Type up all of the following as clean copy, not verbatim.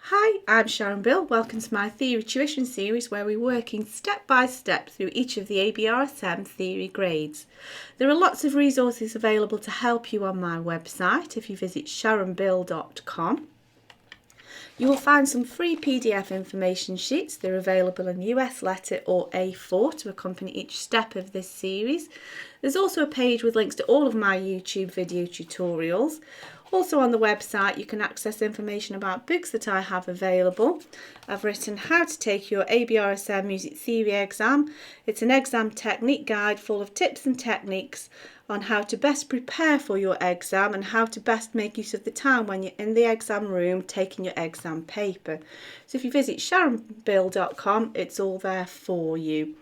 Hi, I'm Sharon Bill. Welcome to my Theory Tuition series where we're working step by step through each of the ABRSM theory grades. There are lots of resources available to help you on my website if you visit sharonbill.com. You will find some free PDF information sheets. They're available in US letter or A4 to accompany each step of this series. There's also a page with links to all of my YouTube video tutorials. Also on the website you can access information about books that I have available. I've written How to Take Your ABRSM Music Theory Exam. It's an exam technique guide full of tips and techniques on how to best prepare for your exam and how to best make use of the time when you're in the exam room taking your exam paper. So if you visit sharonbill.com, it's all there for you.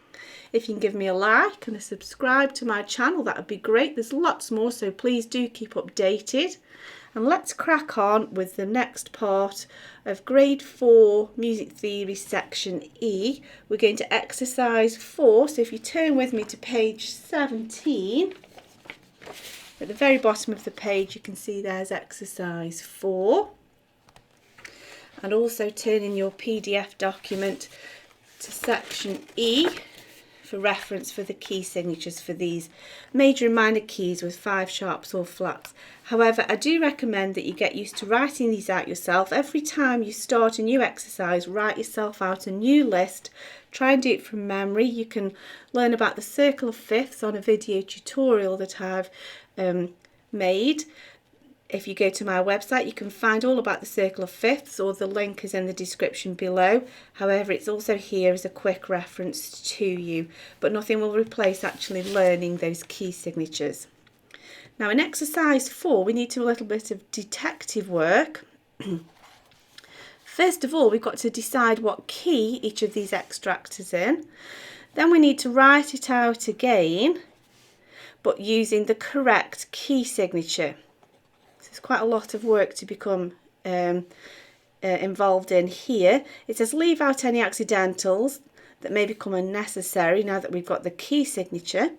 If you can give me a like and a subscribe to my channel, that would be great. There's lots more, so please do keep updated. And let's crack on with the next part of Grade 4 Music Theory Section E. We're going to exercise 4, so if you turn with me to page 17, at the very bottom of the page you can see there's exercise 4. And also turn in your PDF document to section E for reference for the key signatures for these major and minor keys with 5 sharps or flats. However, I do recommend that you get used to writing these out yourself. Every time you start a new exercise, write yourself out a new list. Try and do it from memory. You can learn about the circle of fifths on a video tutorial that I've made. If you go to my website, you can find all about the circle of fifths, or the link is in the description below. However, it's also here as a quick reference to you, but nothing will replace actually learning those key signatures. Now in exercise 4, we need to do a little bit of detective work. First of all, we've got to decide what key each of these extracts is in. Then we need to write it out again, but using the correct key signature. There's quite a lot of work to become involved in here. It says leave out any accidentals that may become unnecessary now that we've got the key signature.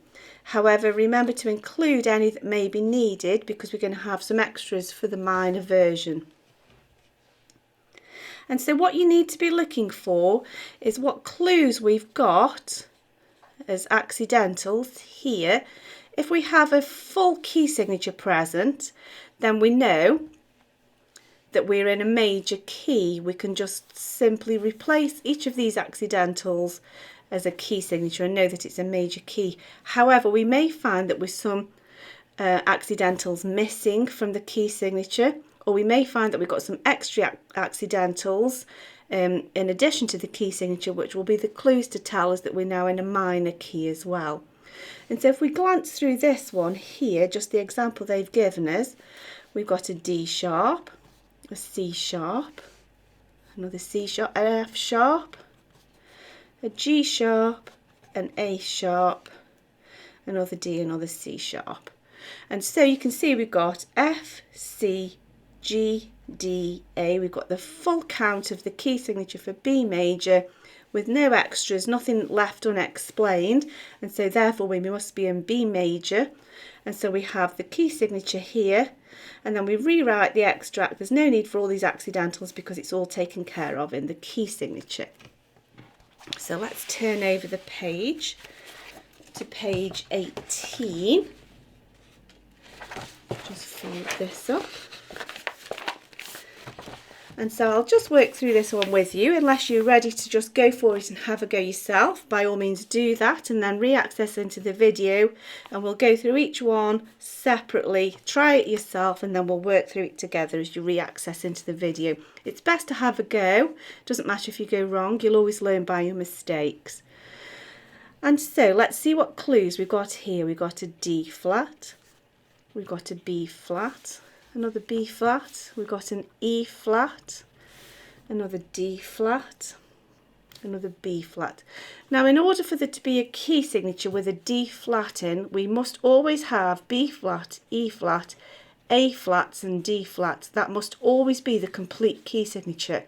However, remember to include any that may be needed because we're going to have some extras for the minor version. And so what you need to be looking for is what clues we've got as accidentals here. If we have a full key signature present, then we know that we're in a major key. We can just simply replace each of these accidentals as a key signature and know that it's a major key. However, we may find that with some accidentals missing from the key signature, or we may find that we've got some extra accidentals in addition to the key signature, which will be the clues to tell us that we're now in a minor key as well. And so if we glance through this one here, just the example they've given us, we've got a D sharp, a C sharp, another C sharp, an F sharp, a G sharp, an A sharp, another D, another C sharp. And so you can see we've got F, C, G, D, A. We've got the full count of the key signature for B major with no extras, nothing left unexplained, and so therefore we must be in B major. And so we have the key signature here, and then we rewrite the extract. There's no need for all these accidentals because it's all taken care of in the key signature. So let's turn over the page to page 18. Just fold this up. And so I'll just work through this one with you. Unless you're ready to just go for it and have a go yourself, by all means do that and then re-access into the video, and we'll go through each one separately, try it yourself, and then we'll work through it together as you re-access into the video. It's best to have a go. Doesn't matter if you go wrong, you'll always learn by your mistakes. And so let's see what clues we've got here. We've got a D flat, we've got a B flat, another B flat, we've got an E flat, another D flat, another B flat. Now in order for there to be a key signature with a D flat in, we must always have B flat, E flat, A flats and D flats. That must always be the complete key signature.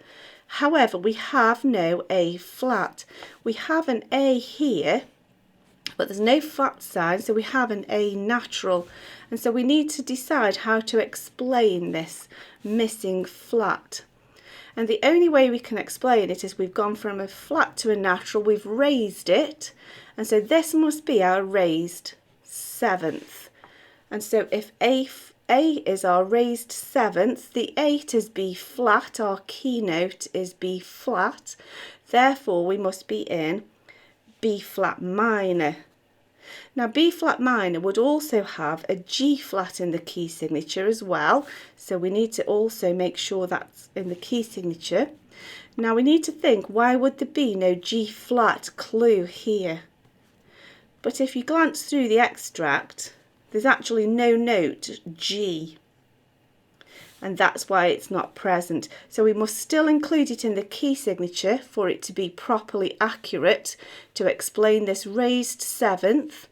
However, we have no A flat. We have an A here, but there's no flat sign, so we have an A natural. And so we need to decide how to explain this missing flat. And the only way we can explain it is we've gone from a flat to a natural, we've raised it, and so this must be our raised seventh. And so if A is our raised seventh, the 8 is B flat, our keynote is B flat, therefore we must be in B flat minor. Now B flat minor would also have a G flat in the key signature as well, so we need to also make sure that's in the key signature. Now we need to think, why would there be no G flat clue here? But if you glance through the extract, there's actually no note G, and that's why it's not present. So we must still include it in the key signature for it to be properly accurate, to explain this raised seventh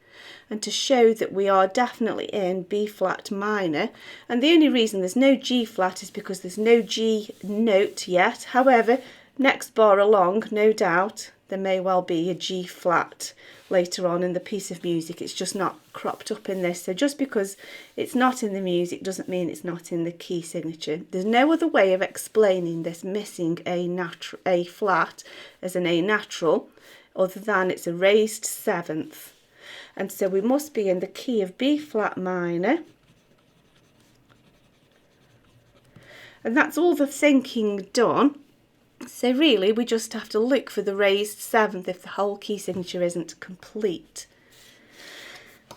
and to show that we are definitely in B flat minor. And the only reason there's no G flat is because there's no G note yet. However, next bar along, no doubt, there may well be a G flat later on in the piece of music. It's just not cropped up in this. So just because it's not in the music doesn't mean it's not in the key signature. There's no other way of explaining this missing A flat as an A natural other than it's a raised seventh. And so we must be in the key of B flat minor. And that's all the thinking done. So really we just have to look for the raised seventh if the whole key signature isn't complete.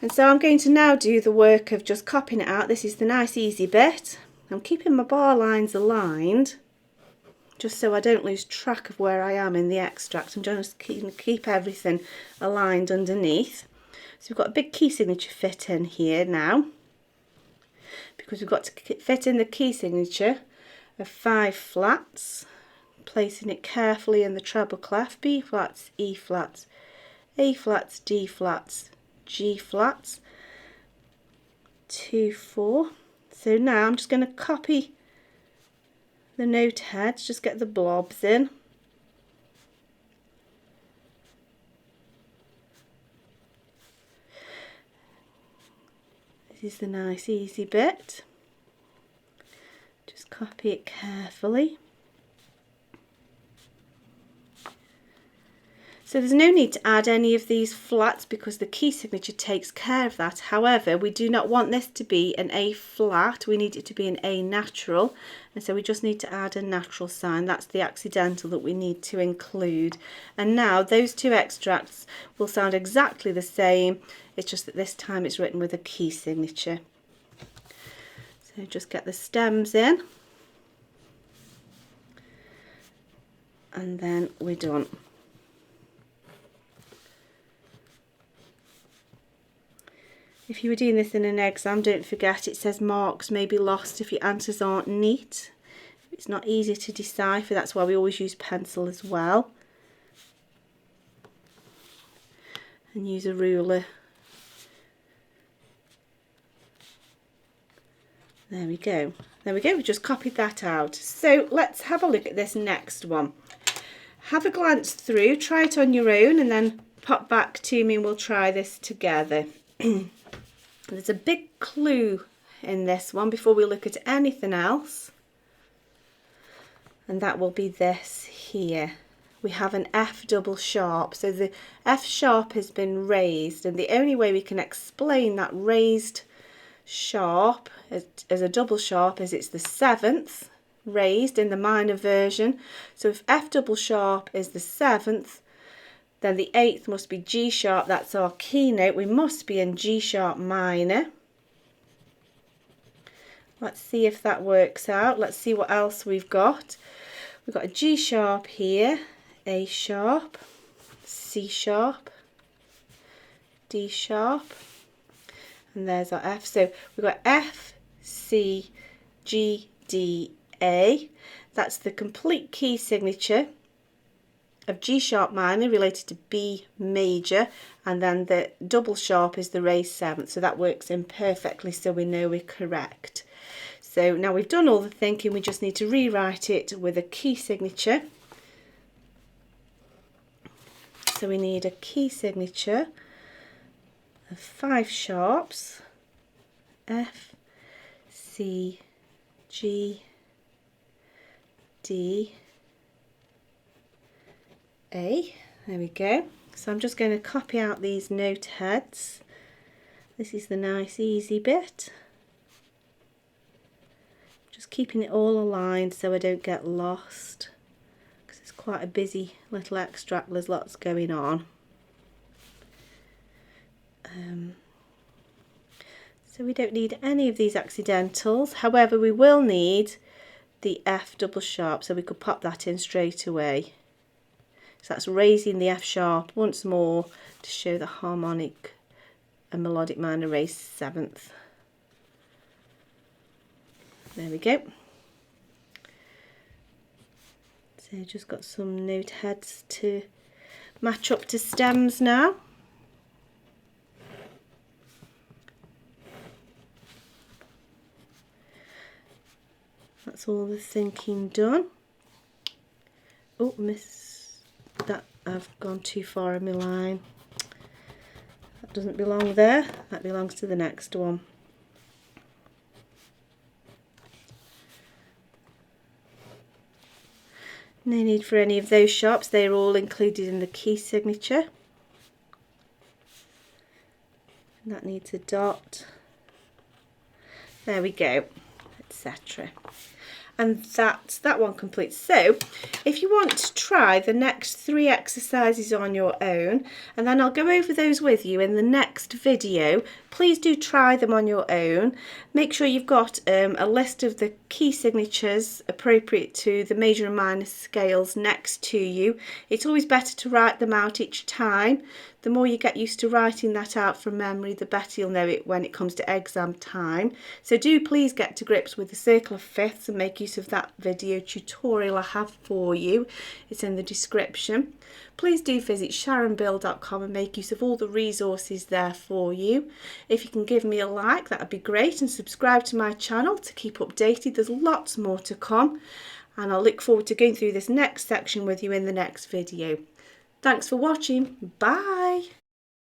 And so I'm going to now do the work of just copying it out. This is the nice easy bit. I'm keeping my bar lines aligned just so I don't lose track of where I am in the extract. I'm just keep everything aligned underneath. So we've got a big key signature fit in here now, because we've got to fit in the key signature of 5 flats, placing it carefully in the treble clef, B flats, E flats, A flats, D flats, G flats, 2, 4. So now I'm just going to copy the note heads, just get the blobs in. This is the nice easy bit. Just copy it carefully. So there's no need to add any of these flats because the key signature takes care of that. However, we do not want this to be an A flat, we need it to be an A natural, and so we just need to add a natural sign. That's the accidental that we need to include. And now those two extracts will sound exactly the same, it's just that this time it's written with a key signature. So just get the stems in, and then we're done. If you were doing this in an exam, don't forget it says marks may be lost if your answers aren't neat. It's not easy to decipher, that's why we always use pencil as well. And use a ruler. There we go. There we go, we just copied that out. So let's have a look at this next one. Have a glance through, try it on your own, and then pop back to me and we'll try this together. There's a big clue in this one before we look at anything else, and that will be this here. We have an F double sharp, so the F sharp has been raised, and the only way we can explain that raised sharp as a double sharp is it's the 7th raised in the minor version. So if F double sharp is the 7th, then the 8th must be G sharp, that's our keynote. We must be in G sharp minor. Let's see if that works out. Let's see what else we've got. We've got a G sharp here, A sharp, C sharp, D sharp, and there's our F. So we've got F, C, G, D, A. That's the complete key signature of G sharp minor related to B major, and then the double sharp is the raised 7th, so that works in perfectly, so we know we're correct. So now we've done all the thinking, we just need to rewrite it with a key signature. So we need a key signature of 5 sharps, F, C, G, D, A. There we go. So I'm just going to copy out these note heads. This is the nice easy bit. Just keeping it all aligned so I don't get lost, because it's quite a busy little extract, there's lots going on. So we don't need any of these accidentals. However, we will need the F double sharp, so we could pop that in straight away. So that's raising the F sharp once more to show the harmonic and melodic minor raised seventh. There we go. So just got some note heads to match up to stems now. That's all the thinking done. Oh, that I've gone too far in my line. That doesn't belong there. That belongs to the next one. No need for any of those sharps. They're all included in the key signature. And that needs a dot. There we go, etc. And that's that one complete. So if you want to try the next 3 exercises on your own, and then I'll go over those with you in the next video, please do try them on your own. Make sure you've got a list of the key signatures appropriate to the major and minor scales next to you. It's always better to write them out each time. The more you get used to writing that out from memory, the better you'll know it when it comes to exam time. So do please get to grips with the circle of fifths and make use of that video tutorial I have for you. It's in the description. Please do visit sharonbill.com and make use of all the resources there for you. If you can give me a like, that would be great, and subscribe to my channel to keep updated. There's lots more to come, and I'll look forward to going through this next section with you in the next video. Thanks for watching. Bye.